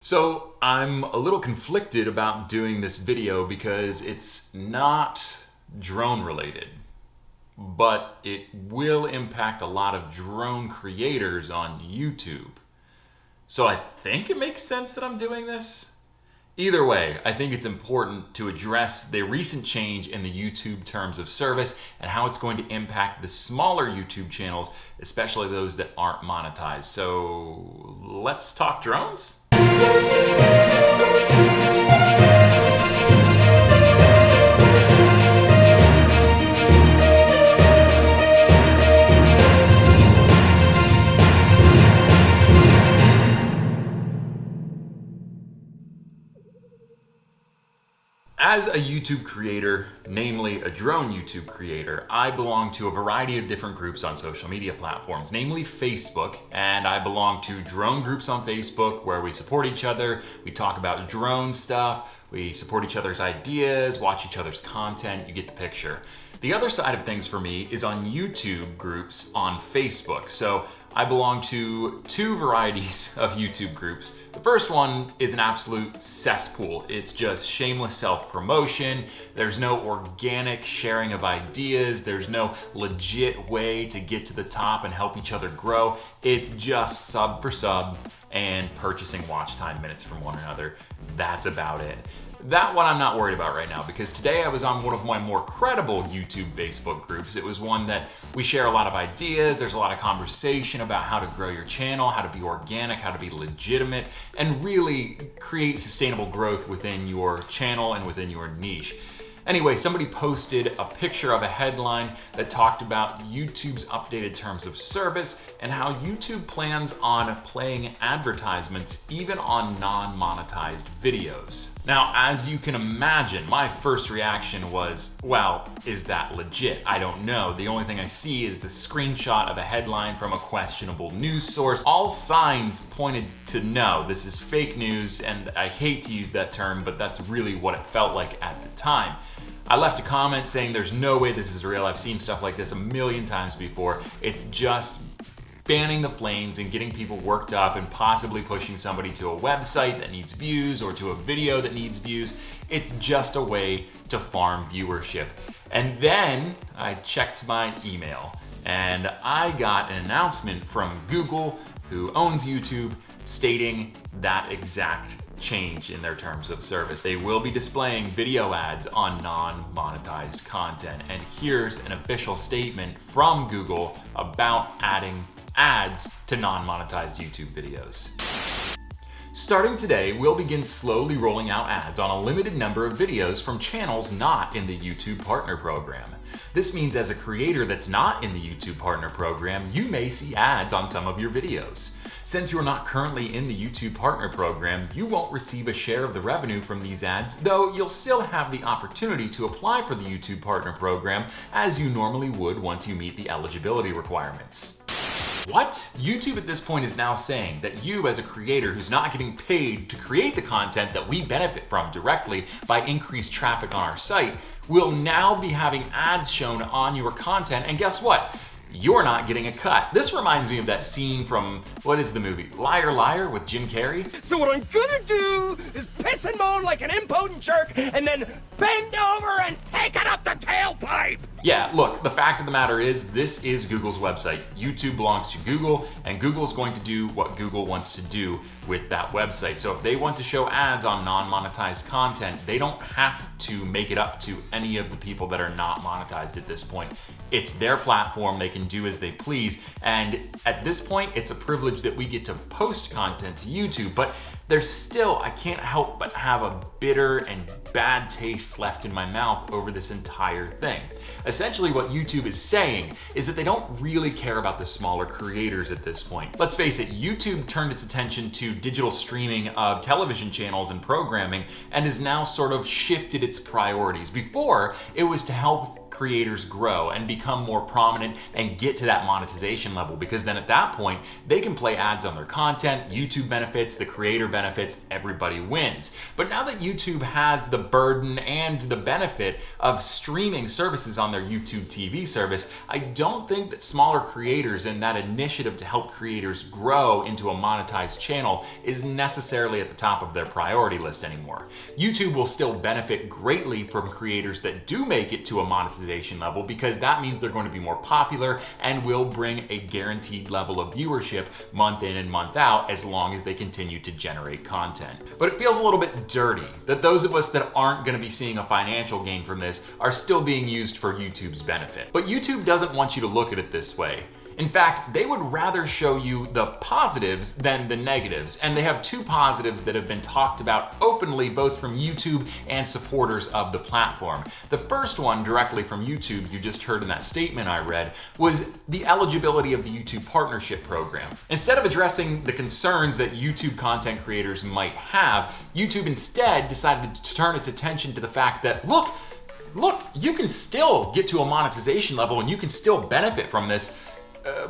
So I'm a little conflicted about doing this video because it's not drone related, but it will impact a lot of drone creators on YouTube. So I think it makes sense that I'm doing this. Either way, I think it's important to address the recent change in the YouTube terms of service and how it's going to impact the smaller YouTube channels, especially those that aren't monetized. So let's talk drones. As a YouTube creator, namely a drone YouTube creator, I belong to a variety of different groups on social media platforms, namely Facebook, and I belong to drone groups on Facebook where we support each other, we talk about drone stuff, we support each other's ideas, watch each other's content, you get the picture. The other side of things for me is on YouTube groups on Facebook. So I belong to two varieties of YouTube groups. The first one is an absolute cesspool. It's just shameless self-promotion. There's no organic sharing of ideas. There's no legit way to get to the top and help each other grow. It's just sub for sub and purchasing watch time minutes from one another. That's about it. That one I'm not worried about right now because today I was on one of my more credible YouTube Facebook groups. It was one that we share a lot of ideas, there's a lot of conversation about how to grow your channel, how to be organic, how to be legitimate, and really create sustainable growth within your channel and within your niche. Anyway, somebody posted a picture of a headline that talked about YouTube's updated terms of service and how YouTube plans on playing advertisements even on non-monetized videos. Now, as you can imagine, my first reaction was, well, is that legit? I don't know. The only thing I see is the screenshot of a headline from a questionable news source. All signs pointed to no, this is fake news, and I hate to use that term, but that's really what it felt like at the time. I left a comment saying there's no way this is real. I've seen stuff like this a million times before. It's just fanning the flames and getting people worked up and possibly pushing somebody to a website that needs views or to a video that needs views. It's just a way to farm viewership. And then I checked my email and I got an announcement from Google, who owns YouTube, stating that exact change in their terms of service. They will be displaying video ads on non-monetized content. And here's an official statement from Google about adding ads to non-monetized YouTube videos. Starting today, we'll begin slowly rolling out ads on a limited number of videos from channels not in the YouTube Partner Program. This means as a creator that's not in the YouTube Partner Program, you may see ads on some of your videos. Since you're not currently in the YouTube Partner Program, you won't receive a share of the revenue from these ads, though you'll still have the opportunity to apply for the YouTube Partner Program as you normally would once you meet the eligibility requirements. What? YouTube at this point is now saying that you as a creator who's not getting paid to create the content that we benefit from directly by increased traffic on our site will now be having ads shown on your content, and guess what? You're not getting a cut. This reminds me of that scene from, what is the movie? Liar Liar with Jim Carrey? So what I'm gonna do is piss and moan like an impotent jerk and then bend over and take it up the tailpipe! Yeah, look, the fact of the matter is this is Google's website. YouTube belongs to Google, and Google's going to do what Google wants to do with that website. So if they want to show ads on non-monetized content, they don't have to make it up to any of the people that are not monetized at this point. It's their platform, they can do as they please, and at this point, it's a privilege that we get to post content to YouTube, but there's still, I can't help but have a bitter and bad taste left in my mouth over this entire thing. Essentially what YouTube is saying is that they don't really care about the smaller creators at this point. Let's face it, YouTube turned its attention to digital streaming of television channels and programming and has now sort of shifted its priorities. Before, it was to help creators grow and become more prominent and get to that monetization level, because then at that point they can play ads on their content, YouTube benefits, the creator benefits, everybody wins. But now that YouTube has the burden and the benefit of streaming services on their YouTube TV service, I don't think that smaller creators and that initiative to help creators grow into a monetized channel is necessarily at the top of their priority list anymore. YouTube will still benefit greatly from creators that do make it to a monetization level, because that means they're going to be more popular and will bring a guaranteed level of viewership month in and month out, as long as they continue to generate content. But it feels a little bit dirty that those of us that aren't going to be seeing a financial gain from this are still being used for YouTube's benefit. But YouTube doesn't want you to look at it this way. In fact, they would rather show you the positives than the negatives, and they have two positives that have been talked about openly both from YouTube and supporters of the platform. The first one, directly from YouTube, you just heard in that statement I read, was the eligibility of the YouTube Partnership Program. Instead of addressing the concerns that YouTube content creators might have, YouTube instead decided to turn its attention to the fact that, look, you can still get to a monetization level and you can still benefit from this,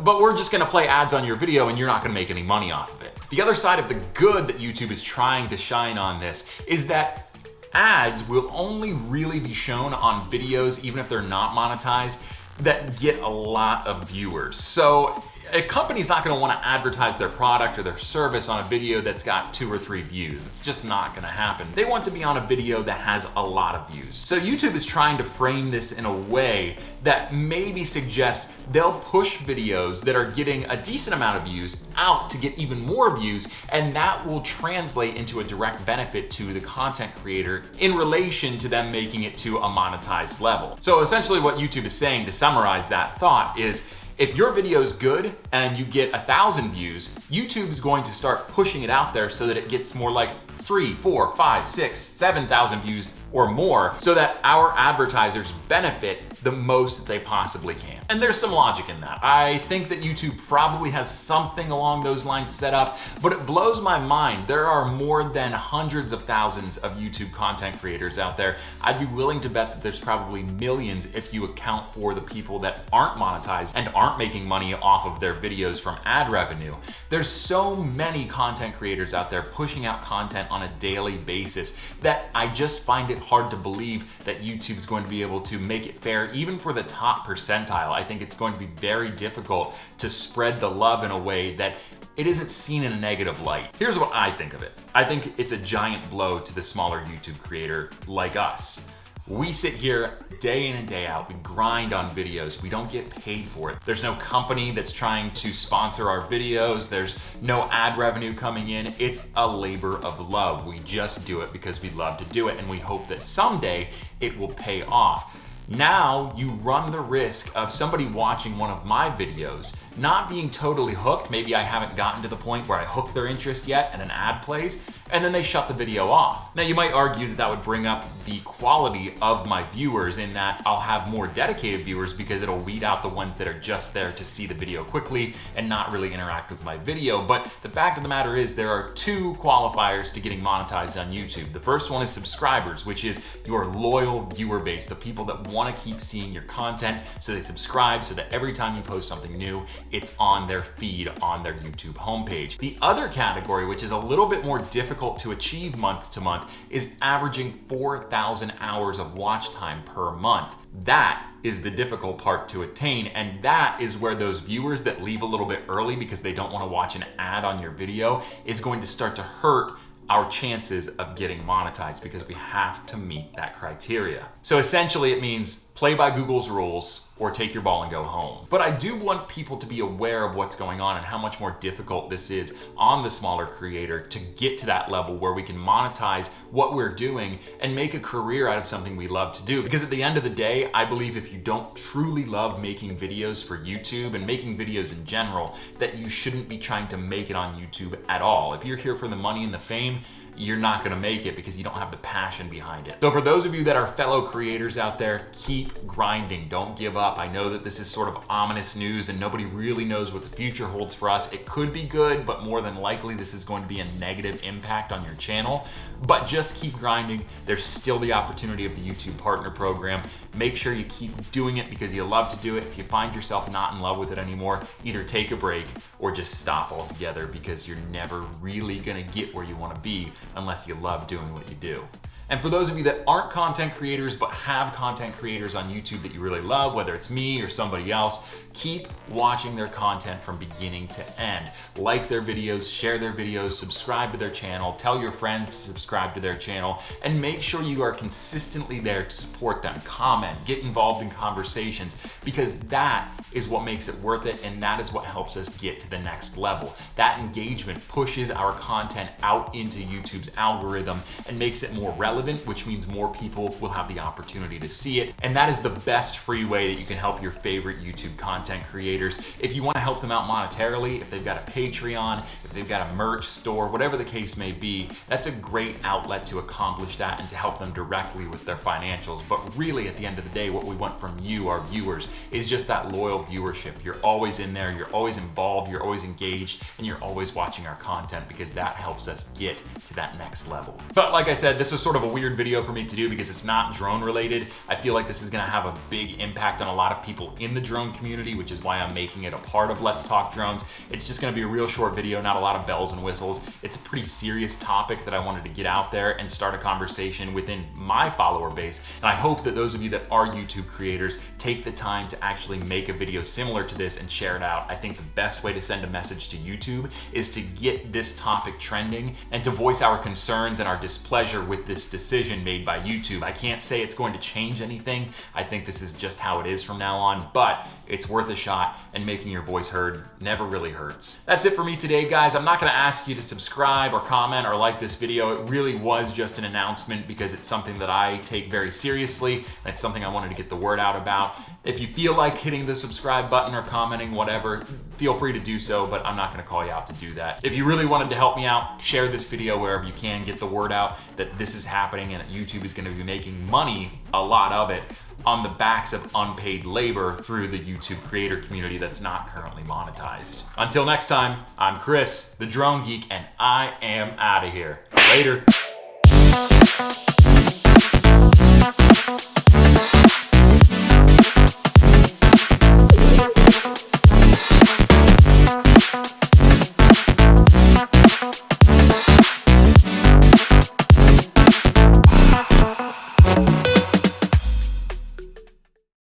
but we're just gonna play ads on your video and you're not gonna make any money off of it. The other side of the good that YouTube is trying to shine on this is that ads will only really be shown on videos, even if they're not monetized, that get a lot of viewers. So a company's not gonna wanna advertise their product or their service on a video that's got 2 or 3 views. It's just not gonna happen. They want to be on a video that has a lot of views. So YouTube is trying to frame this in a way that maybe suggests they'll push videos that are getting a decent amount of views out to get even more views, and that will translate into a direct benefit to the content creator in relation to them making it to a monetized level. So essentially what YouTube is saying, to summarize that thought, is if your video is good and you get 1,000 views, YouTube is going to start pushing it out there so that it gets more like 3, 4, 5, 6, 7,000 views or more, so that our advertisers benefit the most that they possibly can. And there's some logic in that. I think that YouTube probably has something along those lines set up, but it blows my mind. There are more than hundreds of thousands of YouTube content creators out there. I'd be willing to bet that there's probably millions if you account for the people that aren't monetized and aren't making money off of their videos from ad revenue. There's so many content creators out there pushing out content on a daily basis that I just find it hard to believe that YouTube's going to be able to make it fair even for the top percentile. I think it's going to be very difficult to spread the love in a way that it isn't seen in a negative light. Here's what I think of it. I think it's a giant blow to the smaller YouTube creator like us. We sit here day in and day out, we grind on videos, we don't get paid for it. There's no company that's trying to sponsor our videos, there's no ad revenue coming in. It's a labor of love. We just do it because we love to do it, and we hope that someday it will pay off. Now you run the risk of somebody watching one of my videos not being totally hooked. Maybe I haven't gotten to the point where I hook their interest yet and an ad plays, and then they shut the video off. Now you might argue that that would bring up the quality of my viewers, in that I'll have more dedicated viewers because it'll weed out the ones that are just there to see the video quickly and not really interact with my video. But the fact of the matter is there are 2 qualifiers to getting monetized on YouTube. The first one is subscribers, which is your loyal viewer base, the people that want to keep seeing your content, so they subscribe so that every time you post something new, it's on their feed on their YouTube homepage. The other category, which is a little bit more difficult to achieve month to month, is averaging 4,000 hours of watch time per month. That is the difficult part to attain, and that is where those viewers that leave a little bit early because they don't want to watch an ad on your video is going to start to hurt our chances of getting monetized, because we have to meet that criteria. So essentially it means play by Google's rules or take your ball and go home. But I do want people to be aware of what's going on and how much more difficult this is on the smaller creator to get to that level where we can monetize what we're doing and make a career out of something we love to do. Because at the end of the day, I believe if you don't truly love making videos for YouTube and making videos in general, that you shouldn't be trying to make it on YouTube at all. If you're here for the money and the fame, you're not gonna make it because you don't have the passion behind it. So for those of you that are fellow creators out there, keep grinding, don't give up. I know that this is sort of ominous news and nobody really knows what the future holds for us. It could be good, but more than likely this is going to be a negative impact on your channel. But just keep grinding. There's still the opportunity of the YouTube Partner Program. Make sure you keep doing it because you love to do it. If you find yourself not in love with it anymore, either take a break or just stop altogether because you're never really gonna get where you wanna be unless you love doing what you do. And for those of you that aren't content creators but have content creators on YouTube that you really love, whether it's me or somebody else, keep watching their content from beginning to end. Like their videos, share their videos, subscribe to their channel, tell your friends to subscribe to their channel, and make sure you are consistently there to support them. Comment, get involved in conversations, because that is what makes it worth it, and that is what helps us get to the next level. That engagement pushes our content out into YouTube's algorithm and makes it more relevant, which means more people will have the opportunity to see it. And that is the best free way that you can help your favorite YouTube content creators. If you want to help them out monetarily, if they've got a Patreon, if they've got a merch store, whatever the case may be, that's a great outlet to accomplish that and to help them directly with their financials. But really, at the end of the day, what we want from you, our viewers, is just that loyal viewership. You're always in there, you're always involved, you're always engaged, and you're always watching our content because that helps us get to that next level. But like I said, this was sort of a weird video for me to do because it's not drone related. I feel like this is gonna have a big impact on a lot of people in the drone community, which is why I'm making it a part of Let's Talk Drones. It's just gonna be a real short video, not a lot of bells and whistles. It's a pretty serious topic that I wanted to get out there and start a conversation within my follower base. And I hope that those of you that are YouTube creators take the time to actually make a video similar to this and share it out. I think the best way to send a message to YouTube is to get this topic trending and to voice our concerns and our displeasure with this decision made by YouTube. I can't say it's going to change anything. I think this is just how it is from now on, but it's worth a shot, and making your voice heard never really hurts. That's it for me today, guys. I'm not gonna ask you to subscribe or comment or like this video. It really was just an announcement because it's something that I take very seriously, and it's something I wanted to get the word out about. If you feel like hitting the subscribe button or commenting, whatever, feel free to do so, but I'm not gonna call you out to do that. If you really wanted to help me out, share this video wherever you can, get the word out that this is happening and that YouTube is gonna be making money, a lot of it, on the backs of unpaid labor through the YouTube creator community that's not currently monetized. Until next time, I'm Chris, the Drone Geek, and I am out of here. Later.